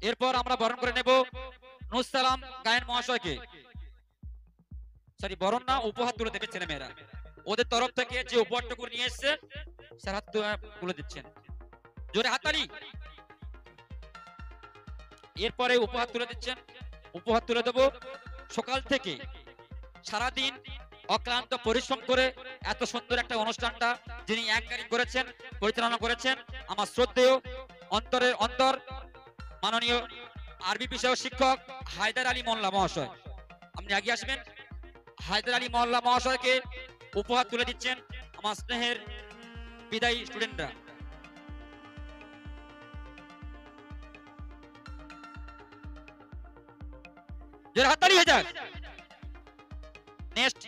এরপর আমরা বরণ করে নেব নুসালাম গায়েন মহাশয়কে। সরি, বরণ না, উপহার তুলে দেবে ছেলেমেয়েরা। ওদের তরফ থেকে যে উপহারটুকু নিয়ে এসছে স্যার হাত তুলে দিচ্ছেন, জোরে হাততালি। এরপরে উপহার তুলে দিচ্ছেন। উপহার তুলে দেবো সকাল থেকে সারাদিন অক্লান্ত পরিশ্রম করে এত সুন্দর একটা অনুষ্ঠানটা যিনি অ্যাঙ্কারিং করেছেন, পরিচালনা করেছেন, আমার শ্রদ্ধেয় অন্তরের অন্তর মাননীয় আরবি বিষয়ক শিক্ষক হায়দার আলী মোল্লা মহাশয়। আপনি আগে আসবেন। হায়দার আলী মোল্লা মহাশয়কে উপহার তুলে দিচ্ছেন আমার স্নেহের বিদায়ী স্টুডেন্টরা। হাততালি হয়ে যাক। নেক্সট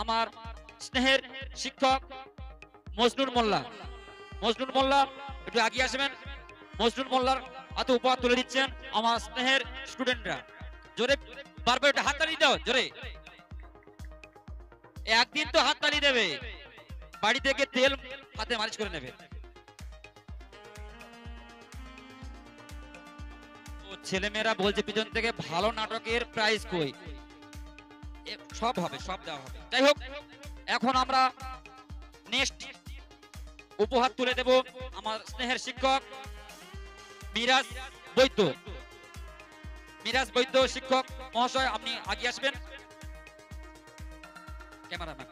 আমার স্নেহের শিক্ষক মজনুর মোল্লা। মজনুর মোল্লা একটু আগে আসবেন। মজনুর মোল্লার হাতে উপহার তুলে দিচ্ছেন আমার স্নেহের স্টুডেন্টরা। জোরে বারবার একটা হাততালি দাও জোরে। একদিন তো হাততালি দেবে, বাড়ি থেকে তেল হাতে মালিশ করে নেবে। ছেলেমেয়েরা বলছে পিছন থেকে ভালো নাটকের প্রাইজ কই, সব হবে, সব দেওয়া হবে। যাই হোক, এখন আমরা নেক্সট উপহার তুলে দেব আমার স্নেহের শিক্ষক মিরাজ বৈদ্য। মিরাজ বৈদ্য শিক্ষক মহাশয়, আপনি আগে আসবেন। ক্যামেরাম্যান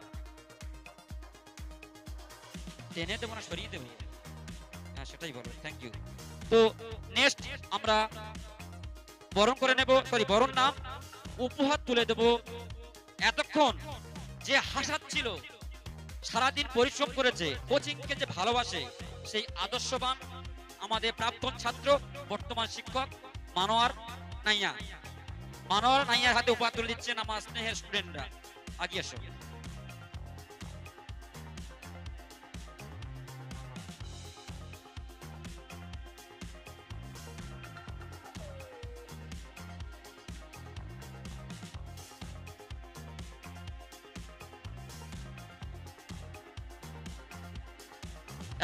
টেনে দেবো না সরিয়ে দেবো? হ্যাঁ সেটাই বলো, থ্যাংক ইউ। তো নেক্সট আমরা বরণ করে নেব, সরি বরণ না, উপহার তুলে দেব এতক্ষণ যে হাসাচ্ছিল, সারাদিন পরিশ্রম করেছে, কোচিংকে যে ভালোবাসে, সেই আদর্শবান আমাদের প্রাক্তন ছাত্র বর্তমান শিক্ষক মানোয়ার নাইয়া। মানোয়ার নাইয়ার হাতে উপহার তুলে দিচ্ছেন আমার স্নেহের স্টুডেন্টরা। আগে এসো।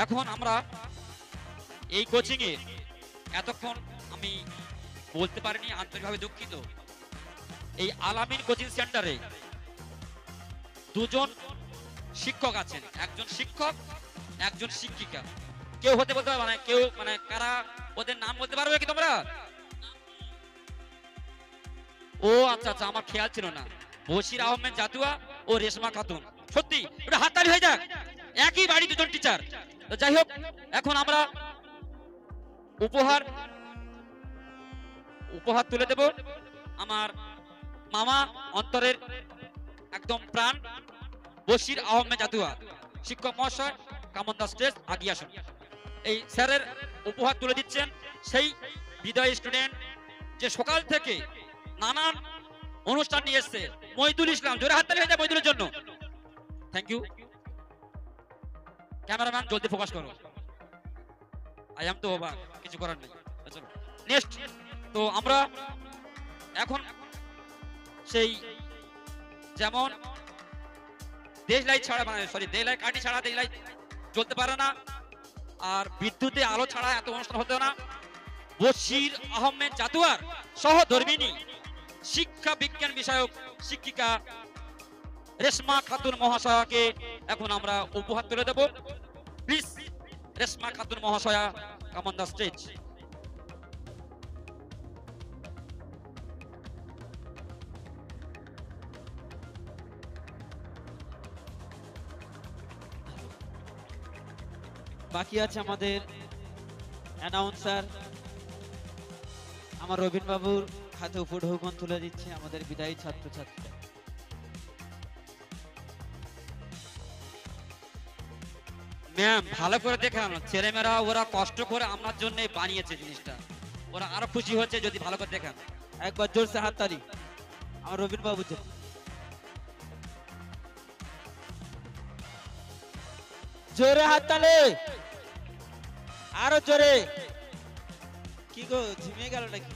এখন আমরা এই কোচিং এ এতক্ষণ আমি বলতে পারিনি, আন্তরিকভাবে দুঃখিত। এই আলামিন কোচিং সেন্টারে দুজন শিক্ষক আছেন, একজন শিক্ষক, একজন শিক্ষিকা। কেউ হতে বলতে পারবে না, কেউ মানে কারা, ওদের নাম বলতে পারবে কি তোমরা? ও আচ্ছা আচ্ছা, আমার খেয়াল ছিল না। বশির আহমেদ জাতুয়া ও রেশমা খাতুন। সত্যি ওটা হাততালি হয়ে যাক, একই বাড়ি দুজন টিচার। তো যাই হোক, এখন আমরা উপহার তুলে দেব আমার মামা অন্তরের একদম প্রাণ বশির আহমেদ জাতুয়া শিক্ষক মহাশয়। কামন্দা স্টেজ আগে আসুন। এই স্যারের উপহার তুলে দিচ্ছেন সেই বিদায়ী স্টুডেন্ট যে সকাল থেকে নানান অনুষ্ঠান নিয়ে এসছে, মইদুল ইসলাম। জোরে হাততালি হয়ে যায় মইদুলের জন্য। Thank you. ক্যামেরাম্যান জলদি ফোকাস করো। আই এম তো অবাক, কিছু করার নেই। চলো নেক্সট। তো আমরা এখন সেই যেমন দেশ লাইট ছাড়া, মানে সরি দেশ লাইট কাঠি ছাড়া দেশ লাইট জ্বলতে পারে না, আর বিদ্যুতে আলো ছাড়া এত অনুষ্ঠান হতো না। বশির আহমেদ জাতুয়ার সহধর্মিনী শিক্ষা বিজ্ঞান বিষয়ক শিক্ষিকা রেশমা খাতুন মহাশয়াকে এখন আমরা উপহার তুলে দেব। প্লিজ রেশমা খাতুন মহাশয়া, কাম অন দ্য স্টেজ। বাকি আছে আমাদের অ্যানাউন্সার আমার রবিন বাবুর হাতে উপঢৌকন তুলে দিচ্ছে আমাদের বিদায়ী ছাত্রছাত্রীরা। ম্যাম ভালো করে দেখান, ছেলেমেয়েরা ওরা কষ্ট করে আমার জন্য বানিয়েছে জিনিসটা, ওরা আরো খুশি হচ্ছে যদি ভালো করে দেখান। একবার জোরসে হাততালি আমার রবিন বাবুর জন্য। জোরে হাততালি, আরো জোরে। কি গো, ঝিমিয়ে গেল নাকি?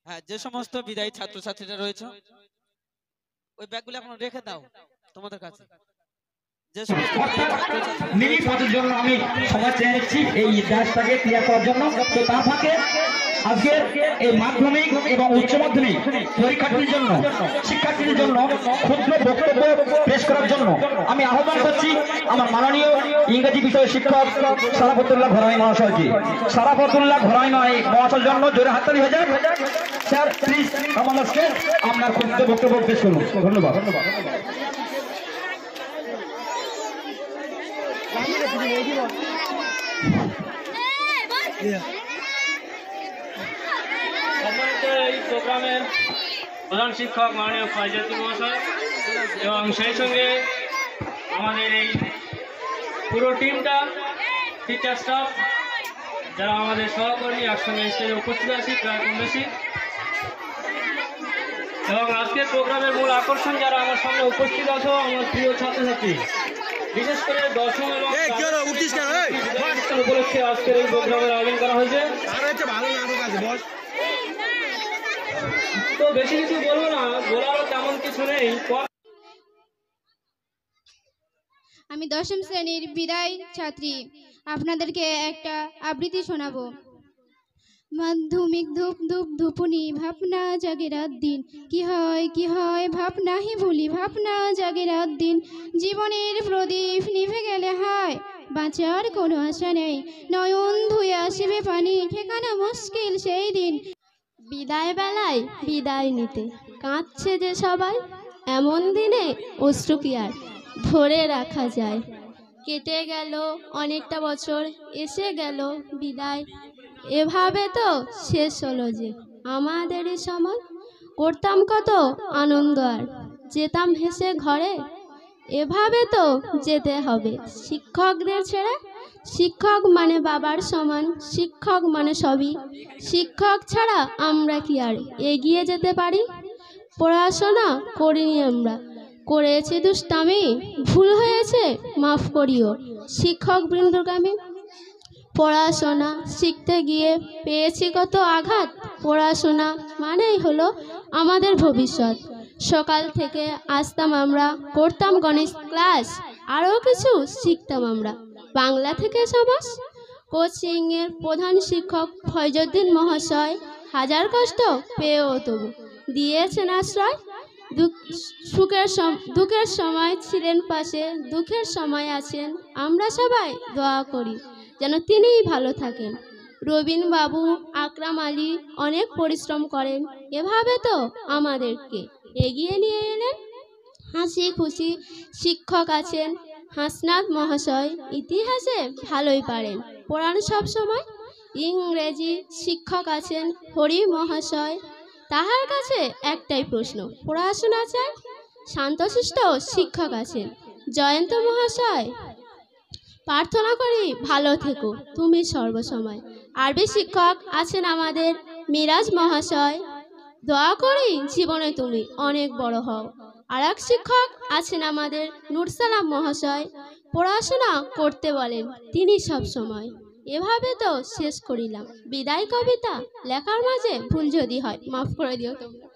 হ্যাঁ, যে সমস্ত বিদায়ী ছাত্রছাত্রীরা রয়েছে ওই ব্যাগগুলো এখন রেখে দাও তোমাদের কাছে। যে সমস্ত বিদায়ী ছাত্রছাত্রীরা মিনি পদের জন্য আমি সময় চেয়ে নিচ্ছি এই ইতিহাসটাকে ক্লিয়ার করার জন্য। তো তার ফাঁকে আজকে এই মাধ্যমিক এবং উচ্চ মাধ্যমিক পরীক্ষার্থীদের জন্য, শিক্ষার্থীদের জন্য ক্ষুদ্র বক্তব্য পেশ করার জন্য আমি আহ্বান করছি আমার মাননীয় ইংরেজি বিষয়ের শিক্ষক সারাফতুল্লাহ ঘরামি মহাশয়কে। সারাফতুল্লাহ ঘরামি মহাশয়ের জন্য জোরে হাততালি হয়ে যাক। স্যার প্লিজ আমাদেরকে আপনার ক্ষুদ্র বক্তব্য পেশ করুন। ধন্যবাদ। সম্মানিত এই প্রোগ্রামের প্রধান শিক্ষক মাননীয় ফয়জাতি মহাশয় এবং সেই সঙ্গে আমাদের এই পুরো টিমটা, টিচার স্টাফ, যারা আমাদের সহকর্মী একসঙ্গে স্টেজে উপস্থিত আছি প্রায় কম বেশি, এবং আজকের প্রোগ্রামের মূল আকর্ষণ যারা আমার সামনে উপস্থিত আছো আমার প্রিয় ছাত্রছাত্রী, বিশেষ করে দশম এবং উপলক্ষে আজকের এই প্রোগ্রামের আয়োজন করা হয়েছে। তো বেশি কিছু বলবো না, বলারও তেমন কিছু নেই। আমি দশম শ্রেণীর বিদায় ছাত্রী, আপনাদেরকে একটা আবৃত্তি শোনাবো। মাধ্যমিক ধূপ ধূপ ধুপুনি ভাবনা জাগে রাত দিন, কি হয় ভাবনাহি ভুলি ভাবনা জাগে রাত দিন, জীবনের প্রদীপ নিভে গেলে হায় বাঁচার কোনো আশা নেই, নয়ন ধুয়ে আসবে পানি ঠেকানো মুশকিল সেই দিন। বিদায় বেলায় বিদায় নিতে কাঁদছে যে সবাই, এমন দিনে অশ্রু কি আর ধরে রাখা যায়। কেটে গেল অনেকটা বছর, এসে গেল বিদায়, এভাবে তো শেষ হলো যে আমাদেরই সময়। করতাম কত আনন্দ আর যেতাম ভেসে ঘরে, এভাবে তো যেতে হবে শিক্ষকদের ছেড়ে। শিক্ষক মানে বাবার সমান, শিক্ষক মানে সবই, শিক্ষক ছাড়া আমরা কি আর এগিয়ে যেতে পারি। পড়াশোনা করিনি আমরা, করেছি দুষ্টামি, ভুল হয়েছে মাফ করিও শিক্ষক বৃন্দকে আমি। পড়াশোনা শিখতে গিয়ে পেয়েছি কত আঘাত, পড়াশোনা মানেই হলো আমাদের ভবিষ্যৎ। সকাল থেকে আসতাম আমরা, করতাম গণিত ক্লাস, আরও কিছু শিখতাম আমরা বাংলা থেকে সমাজ। কোচিংয়ের প্রধান শিক্ষক ফয়জুদ্দিন মহাশয় হাজার কষ্ট পেয়েও তবু দিয়েছেন আশ্রয়। দুঃখের সময় ছিলেন পাশে, দুঃখের সময় আছেন, আমরা সবাই দোয়া করি যেন তিনিই ভালো থাকেন। রবিন বাবু, আকরাম আলী অনেক পরিশ্রম করেন, এভাবে তো আমাদেরকে এগিয়ে নিয়ে এলেন। হাসি খুশি শিক্ষক আছেন হাসনাত মহাশয়, ইতিহাসে ভালোই পারেন পড়ান সব সময়। ইংরেজি শিক্ষক আছেন হরি মহাশয়, তাহার কাছে একটাই প্রশ্ন পড়াশোনা চায়। শান্তশিষ্ট শিক্ষক আছেন জয়ন্ত মহাশয়, প্রার্থনা করি ভালো থেকো তুমি সর্বসময়। আরবি শিক্ষক আছেন আমাদের মিরাজ মহাশয়, দোয়া করি জীবনে তুমি অনেক বড় হও। আর এক শিক্ষক আছেন আমাদের নুরসালাম মহাশয়, পড়াশোনা করতে বলেন তিনি সব সময়। এভাবে তো শেষ করিলাম বিদায় কবিতা, লেখার মাঝে ভুল যদি হয় মাফ করে দিও তোমরা।